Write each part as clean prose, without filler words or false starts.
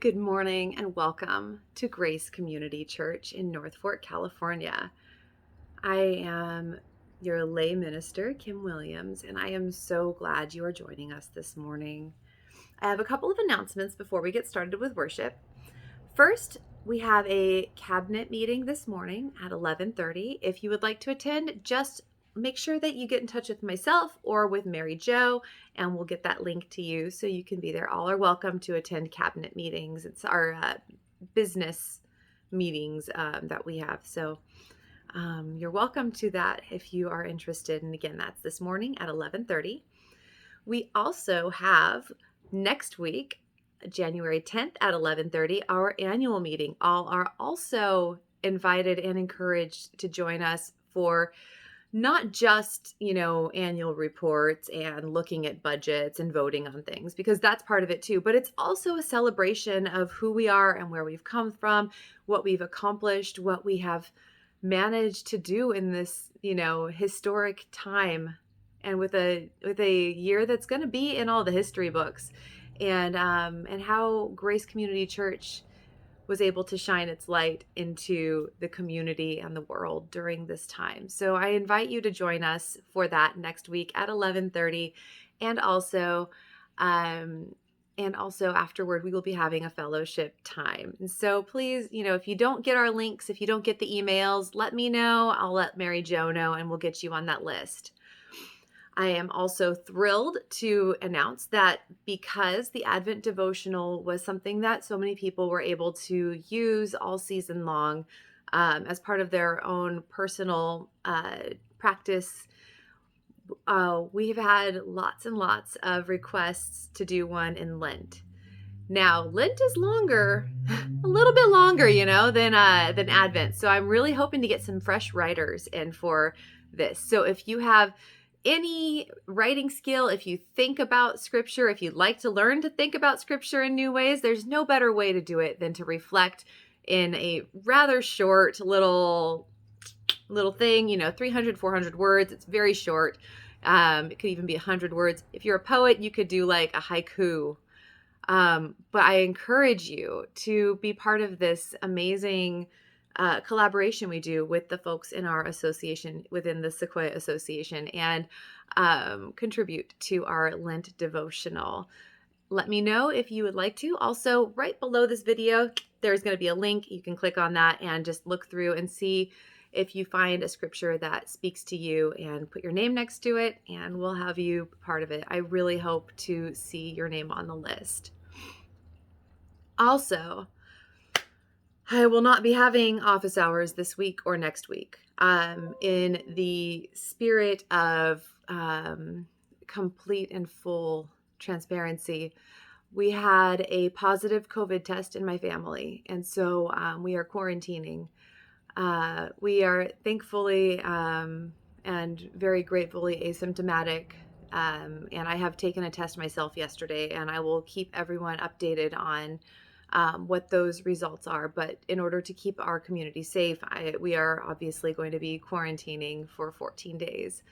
Good morning and welcome to Grace Community Church in North Fork, California. I am your lay minister, Kim Williams, and I am so glad you are joining us this morning. I have a couple of announcements before we get started with worship. First, we have a cabinet meeting this morning at 11:30. If you would like to attend, just make sure that you get in touch with myself or with Mary Jo, and we'll get that link to you so you can be there. All are welcome to attend cabinet meetings. It's our business meetings that we have. So you're welcome to that if you are interested. And again, that's this morning at 11:30. We also have next week, January 10th at 11:30, our annual meeting. All are also invited and encouraged to join us for not just, annual reports and looking at budgets and voting on things, because that's part of it too, but it's also a celebration of who we are and where we've come from, what we've accomplished, what we have managed to do in this, historic time, and with a year that's going to be in all the history books, and how Grace Community Church was able to shine its light into the community and the world during this time. So I invite you to join us for that next week at 11:30, and also afterward we will be having a fellowship time. And so please, if you don't get our links, if you don't get the emails, let me know. I'll let Mary Jo know and we'll get you on that list. I am also thrilled to announce that because the Advent devotional was something that so many people were able to use all season long as part of their own personal practice, we've had lots and lots of requests to do one in Lent. Now, Lent is longer, a little bit longer, than Advent. So I'm really hoping to get some fresh writers in for this. So if you have any writing skill, if you think about scripture, if you'd like to learn to think about scripture in new ways, there's no better way to do it than to reflect in a rather short little thing, 300, 400 words. It's very short. It could even be 100 words. If you're a poet, you could do like a haiku. But I encourage you to be part of this amazing collaboration we do with the folks in our association, within the Sequoia Association, and contribute to our Lent devotional. Let me know if you would like to. Also, right below this video, there's going to be a link. You can click on that and just look through and see if you find a scripture that speaks to you and put your name next to it, and we'll have you part of it. I really hope to see your name on the list. Also, I will not be having office hours this week or next week. In the spirit of complete and full transparency, we had a positive COVID test in my family, and so we are quarantining. We are thankfully and very gratefully asymptomatic, and I have taken a test myself yesterday, and I will keep everyone updated on what those results are. But in order to keep our community safe, we are obviously going to be quarantining for 14 days.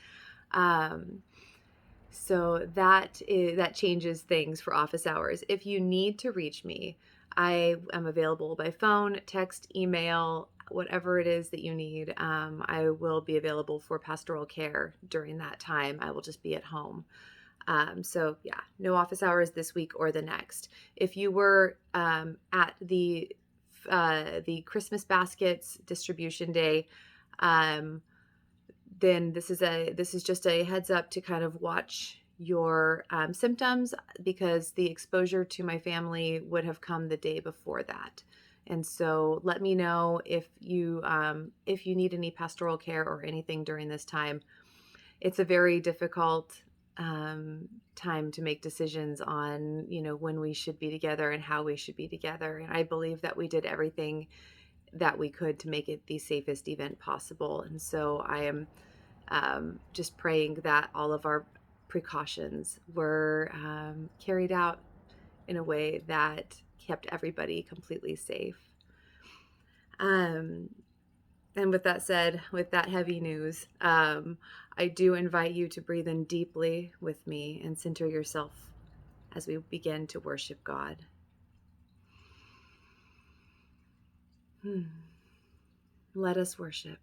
So that changes things for office hours. If you need to reach me, I am available by phone, text, email, whatever it is that you need. I will be available for pastoral care during that time. I will just be at home. So yeah, no office hours this week or the next. If you were at the Christmas baskets distribution day, then this is just a heads up to kind of watch your symptoms, because the exposure to my family would have come the day before that. And so let me know if you need any pastoral care or anything during this time. It's a very difficult time to make decisions on, when we should be together and how we should be together. And I believe that we did everything that we could to make it the safest event possible. And so I am just praying that all of our precautions were carried out in a way that kept everybody completely safe. And with that said, with that heavy news, I do invite you to breathe in deeply with me and center yourself as we begin to worship God. Hmm. Let us worship.